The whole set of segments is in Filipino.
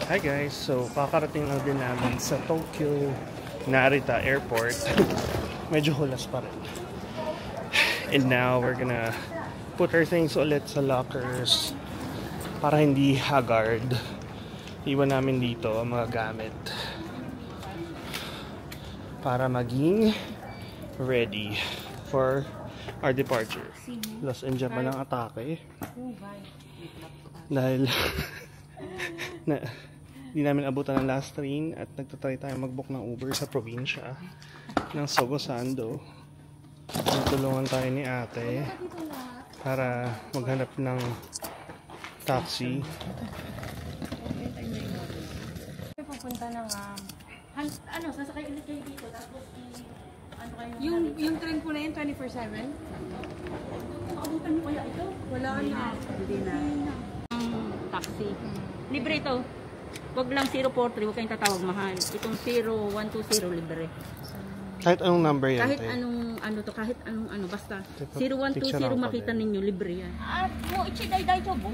Hi guys, so kakarating lang din namin sa Tokyo Narita Airport. Medyo hulas pa rin. And now we're gonna put our things ulit sa lockers para hindi haggard. Iwan namin dito ang mga gamit para maging ready for our departure. Los Angeles pa ng atake dahil hindi namin abutan ng last train at nagtatry tayo mag-book ng Uber sa probinsya ng Sogosando. Nagtulungan tayo ni ate para maghanap ng taxi. Pupunta na nga. Sasakay ulit kayo dito tapos yung train po na yun 24/7? Nakabutan mo kaya ito? Wala na. Hindi na. Taxi. Libre ito. Wag lang 043, huwag kayong tatawag mahal. Itong 0120 libre. Kahit anong number yan? Kahit kahit anong basta. 0120 makita ninyo, libre yan. At mo, ichiday-day to bo?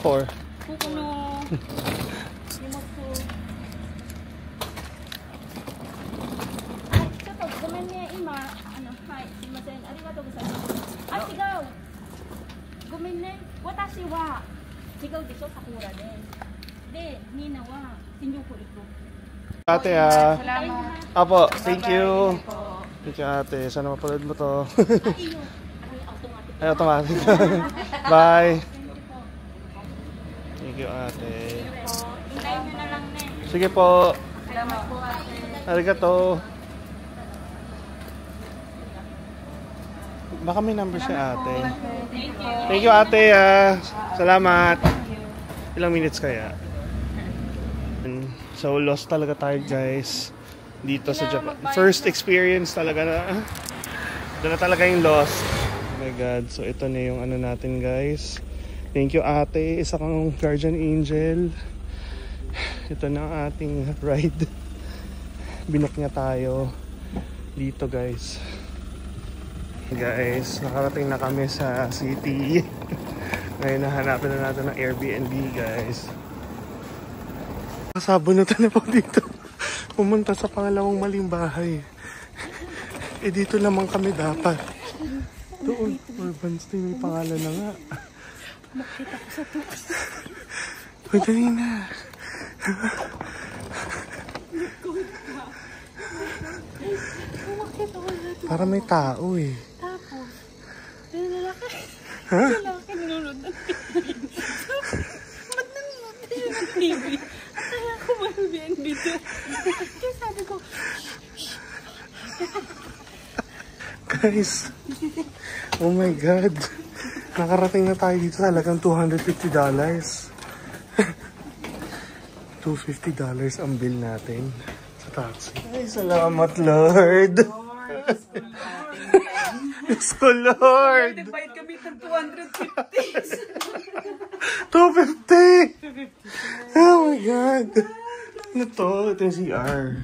4. Kukuno. Yimoto. Ay, ito, gumen niya ima. Hi, simasen. Arigatou gozaimasu. Ay, sigaw. Gumen ne. Watashi wa. Sigaw desu sakura den. De, nina wa. Shinjuku ito. Ate Salamat. Apo, thank you. Thank you ate. Sana mapanood mo to. Ay, automatic. Bye. Thank you ate. Hintayin nyo na lang ne. Sige po. Salamat po ate. Arigato. Baka may number si ate. Thank you ate. Salamat. Ilang minutes kaya? So lost talaga tayo guys dito sa Japan. First experience talaga na. Ito na talaga yung lost. Oh my god. So ito na yung ano natin guys. Thank you ate. Isa kang guardian angel. Ito na ang ating ride. Binook niya tayo dito guys. Guys, nakarating na kami sa city. Ngayon nahanapin na natin ng Airbnb guys. Sabunutan na po dito. Pumunta sa pangalawang maling bahay. Eh dito naman kami dapat. Doon, Urban Stay, may pangalan na nga. Makita ko sa tukas. Uy, dali na. Para may tao eh. Tapos, yung lalaki. Ha? Lalaki nanonood ng TV. Ba't nanonood ng TV? Kaya ako mag-BNB doon. Kaya sabi ko, Guys, oh my god. Nakarating na tayo dito talagang $250. $250 ang bill natin sa taxi. Ay, salamat Lord. Yes ko Lord. bayad kami ng $250. $250. Oh my god. Ano to? Ito yung CR.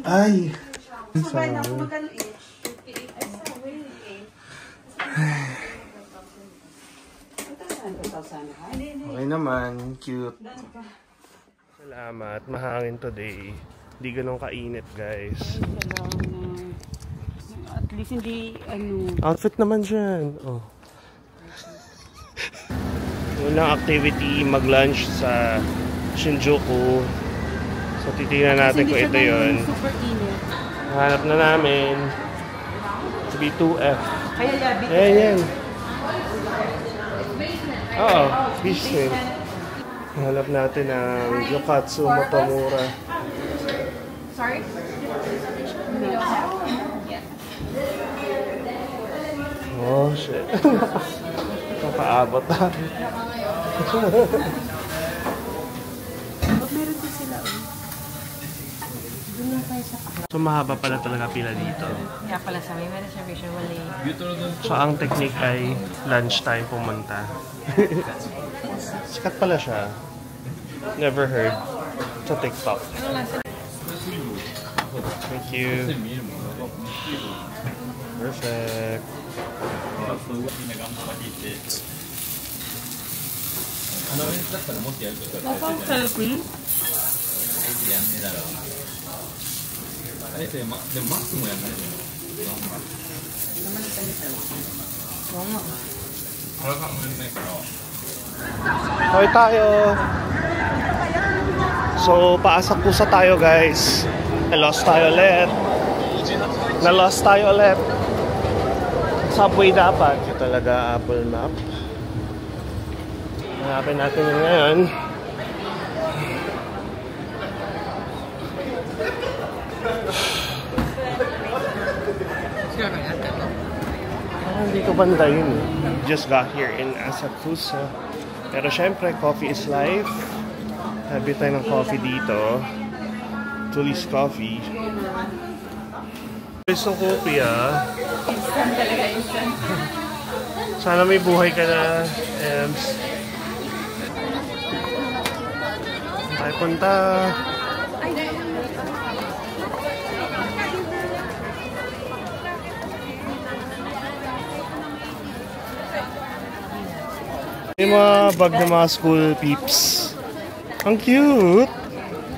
Ay. Sabay na ako magkano eh. Okay naman. Cute. Salamat. Mahangin today. Hindi ganun kainit guys. At least hindi Outfit naman dyan. Oh. Unang activity, mag-lunch sa Shinjuku. So titignan natin kung ito yun. Super init. Hanap na namin. B2F. Kaya yabi. Ayan yan. Oo, fish shrimp. Hanap natin ang Yokatsu Motomura. Sorry? Oh shit. Nakaabot na. Meron din sila. Doon lang tayo sa So mahaba pala talaga pila dito. kaya pala sa may reservation wala eh. So ang technique ay lunchtime pumunta. Sikat pala siya. Never heard sa TikTok. Thank you. Perfect. Pang selfie? Okay tayo. So, paasak pusa tayo guys. Na-lost tayo ulit. Subway dapat. Ito talaga Apple Map. Hanapin natin yun ngayon. Hindi ko banda yun eh. Just got here in Asakusa. Pero syempre, coffee is life. Habi tayo ng coffee dito. Tulis Coffee. Gusto ng coffee ah. Instant talaga, instant. Sana may buhay ka na, Ems. Tayo punta. May mga bag ng mga school peeps. Ang cute!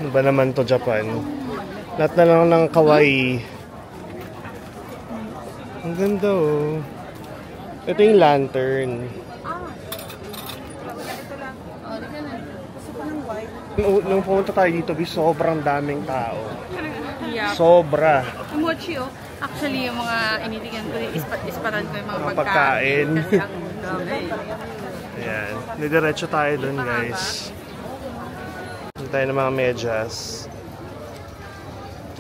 Ano ba naman to, Japan? Lahat na lang ng kawaii. Ang ganda oh. Ito yung lantern. Nung pumunta tayo dito, sobrang daming tao. Yeah. Sobra. Yung mochi, oh. Actually, yung mga initigan ko, isparan ko yung mga pagkain. Kasi ang dami. Ayan. Nidiretso tayo dun, guys. Hindi tayo ng mga medyas.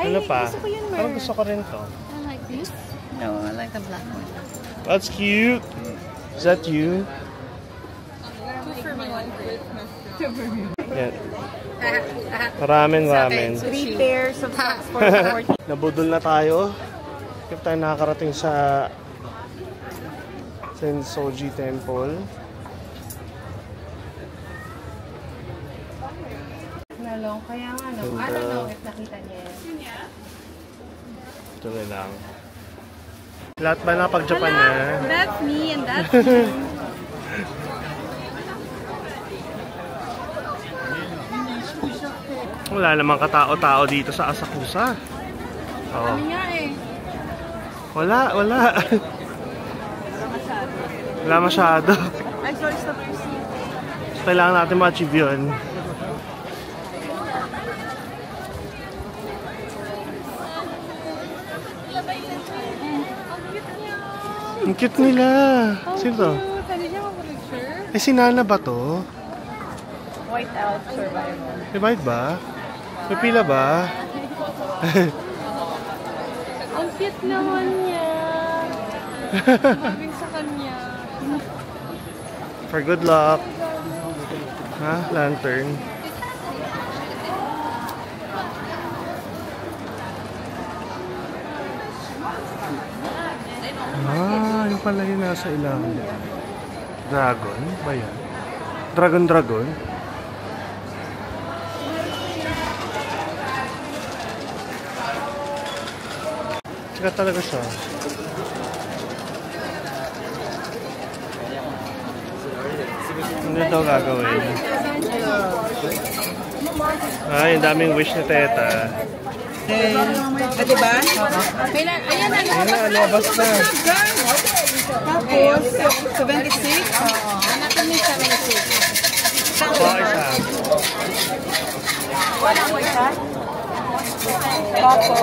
Ay, Ano pa? gusto ko yun, Mer. Parang gusto ko rin to. I like this. No, I like the black one. That's cute. Is that you? Two for me, one for Yan. Ramen. 3 pairs of socks for 40. Nabudol na tayo. Kaya tayo nakakarating sa Sensoji Temple. Nalong, kaya nga, no? I don't know if nakita niya. Ito na lang. Lahat ba na pag-Japan na? That's me and that's me. Wala namang katao-tao dito sa Asakusa. Oh. Kami nga eh. Wala. Wala masyado. I saw it's the first. So, kailangan natin ma-achieve yun. Ang cute nila. Sino to? Pwede siya mag-picture? Eh, si Nana ba to? White out survival. May bayad ba? May pila ba? Ang cute naman niya. Maging sa kanya. For good luck. Ha? Lantern. Yung pala yun nasa ilalim. Dragon ba yan? Dragon? Sikat talaga siya. Ano daw gagawin? Yung daming wish ni Teta. Diba? Ayan na. Labas na. Tapos, 76? Oo. Hanapin mo 76. Okay siya. Wala mo isa? Tapos,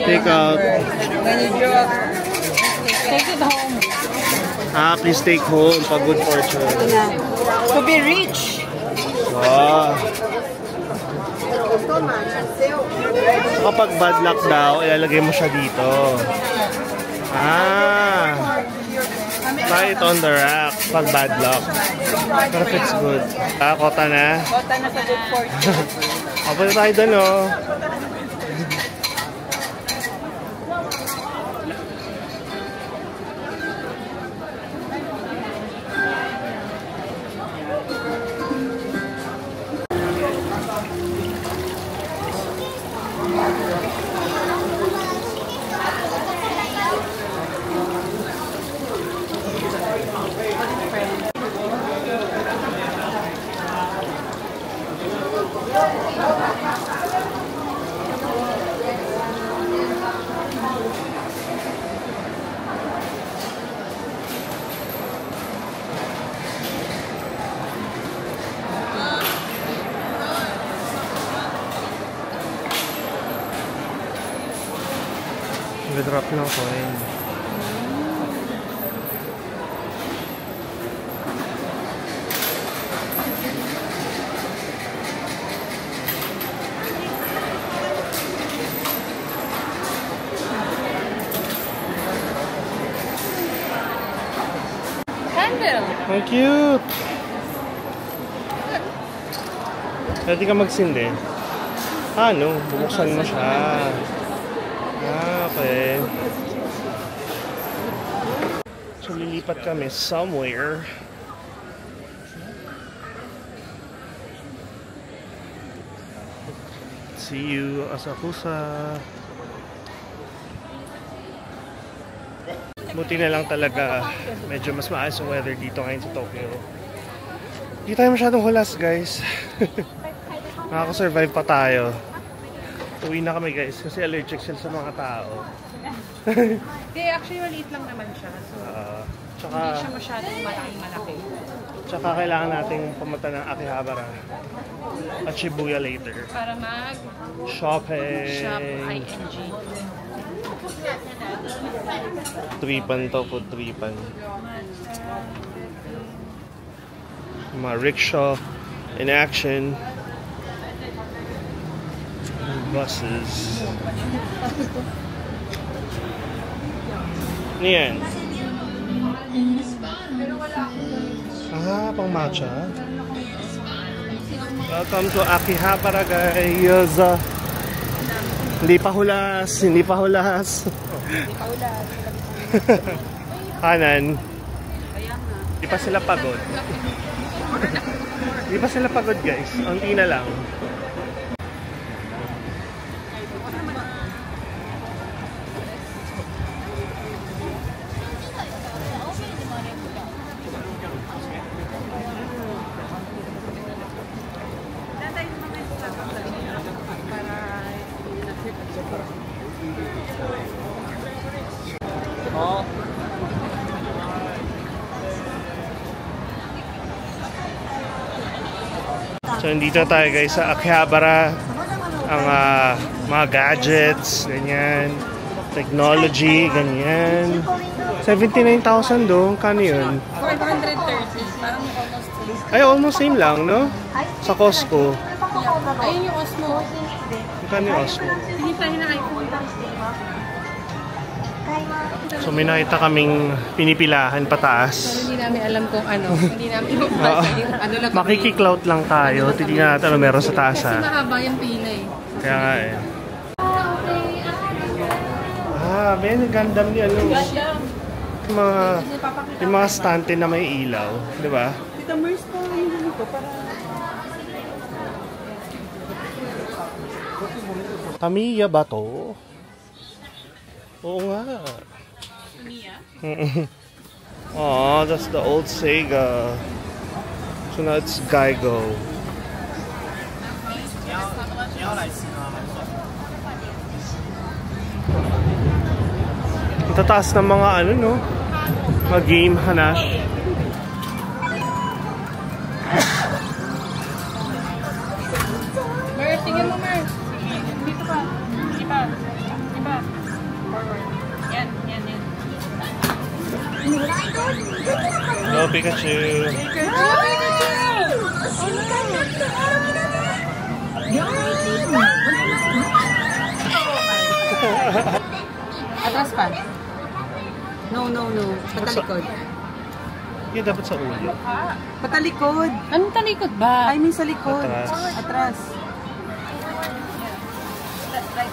Take out. take it home. Please take home for good fortune. To be rich. Wow. So, kapag bad luck daw, ilalagay mo siya dito. Try it on the rack pag bad luck. Pero if it's good. Kota na. Kota na sa good fortune. Kapag tayo doon, oh. Nag-drop ng coin. Candle! Ang cute! Pwede ka magsindi. Ano? Bubuksan mo siya. Okay. So, lilipat kami somewhere. See you, Asakusa. Buti na lang talaga. Medyo mas maayos yung weather dito ngayon sa Tokyo. Hindi tayo masyadong hulas, guys. Nakaka-survive pa tayo. Uwi na kami, guys, kasi allergic sila sa mga tao. Hindi, actually maliit lang naman siya. So, tsaka, hindi siya masyadong malaki-malaki. Tsaka kailangan nating pumunta ng Akihabara at Shibuya later. Para shopping. Shop ING. Tripan to po, tripan. Mga rickshaw in action. Buses. Ano yan? Pang matcha. Welcome to Akihabara, guys. Hindi pa hulas, hindi pa hulas. Kanan. Hindi pa sila pagod. Hindi pa sila pagod, guys. Unti na lang. So, nandito tayo, guys, sa Akihabara. Ang mga gadgets, ganyan. Technology, ganyan. 79,000 doon. Kano yun? 430. Parang almost. Ay, almost same lang, no? Sa Costco. Ayun yung Osmo. Kano yung Osmo? Hindi tayo na iPhone. So, may nakita kaming pinipilahan pataas. Pero hindi namin alam kung ano. Hindi namin ano lang. Makikiclout lang tayo. Titignan natin ano meron sa taas, Kasi mahaba yung pila eh. Kaya nga eh. Ben, gandam ni ano. Yung mga stante na may ilaw. Di ba? Tita Mers po yung dito para... Tamiya ba to? Oo nga. Tamiya? Oh, that's the old Sega. So now it's Geigo. Ang tataas ng mga ano, no? Mga game hanash. Mer, tingnan mo, Mer. Dito pa. Iba. Iba. Forward. Yan, yan, yan. Hello, Pikachu. Atras pa. No, no, no. Patalikod. Yun dapat sa ulo. Patalikod. Anong talikod ba? I mean sa likod. Atras. Atras. Try.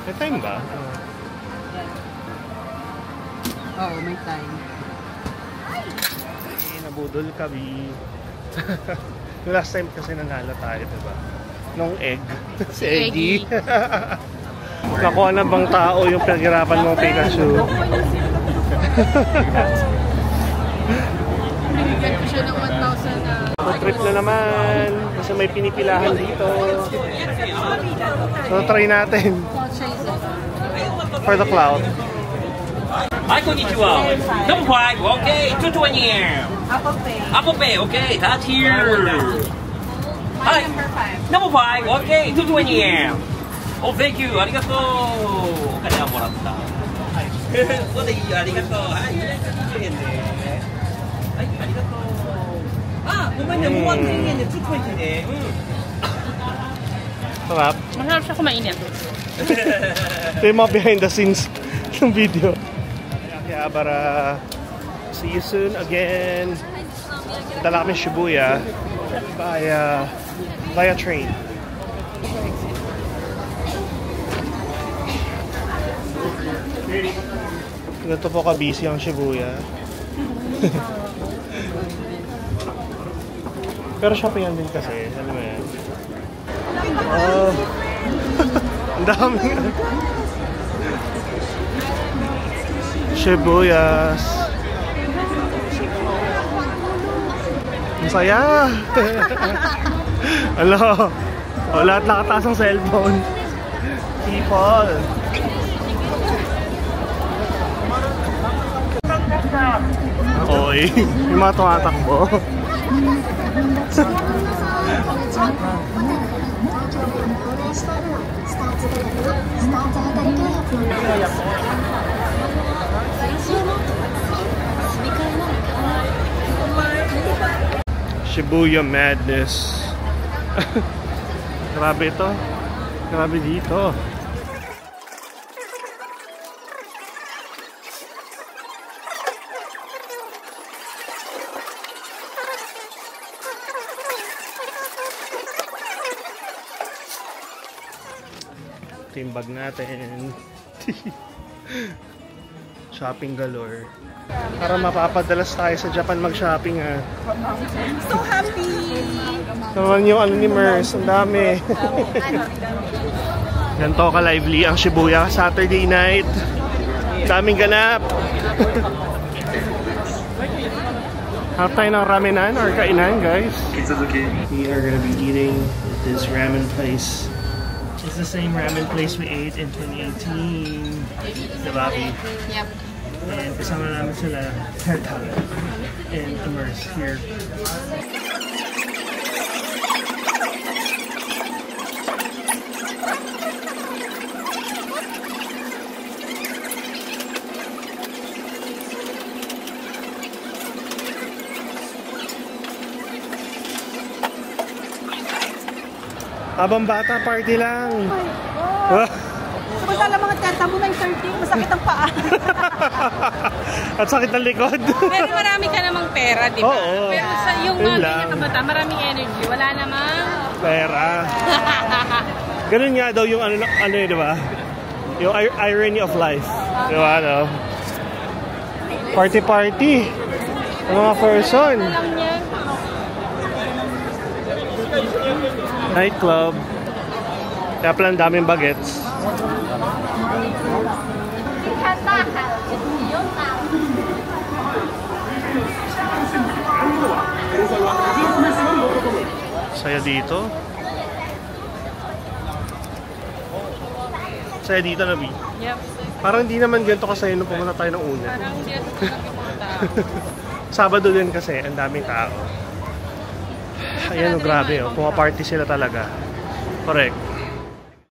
May time ba? Oo, may time. Nabudol kami. Yung last time kasi nanalo tayo, diba? Nung egg. Si Eggy. Nakuha na bang tao yung pinaghirapan mong Pikachu? Binigyan ko siya ng 1,000 Trip na naman. Kasi may pinipilahan dito. So try natin. For the cloud. Hi, konnichiwa. Number 5, okay, 220 yen. Apple Pay. Apple Pay, okay, that's here. Hi, number 5, okay, 220 yen. Oh, thank you. ありがとう。お金はもらった。はい。そうでいいよ。ありがとう。はい。220円で。はい、ありがとう。あ、ごめんね。もう1000円で220で。Sarap. Masarap siya kumain yan. Ito yung mga behind the scenes ng video. Kaya para see you soon again. Dala kami Shibuya via train. Ganito po ka-busy ang Shibuya. Pero shoppingan din kasi, alam mo yan. Oh, ang daming Shibuyas. Ang saya. Hello. O, lahat nakataas ang cellphone. People. Oy, yung mga tumatakbo. Shibuya Madness. Grabe ito. Grabe dito. Timbag natin. Shopping galore. Para mapapadalas tayo sa Japan mag-shopping ha. So happy! Naman yung ano ni Mers, ang dami. Ganito ka-lively ang Shibuya Saturday night. Daming ganap. Hanap tayo ng ramenan or kainan, guys. We are gonna be eating at this ramen place. It's the same ramen place we ate in 2018. The Bobby. Yep. And kasama namin sila, Herta and Immerse here. Habang bata, party lang. Samantala mga tata mo may 13, masakit ang paa. At sakit ng likod. Pero marami ka namang pera, di ba? Oo. Pero sa yung mga ganyan kabata, maraming energy. Wala namang pera. Ganun nga daw yung ano yun, di ba? Yung irony of life. Di ba, no? Party-party. Ang mga person. alam niya. Nightclub. Kaya pala ang daming bagets. Saya dito. Saya dito, Nabi. Yep. Parang hindi naman ganito kasaya nung pumunta tayo ng una. Parang hindi ako pumunta. Sabado din kasi, ang daming tao. Ayan, grabe oh. Pumaparty sila talaga. Correct.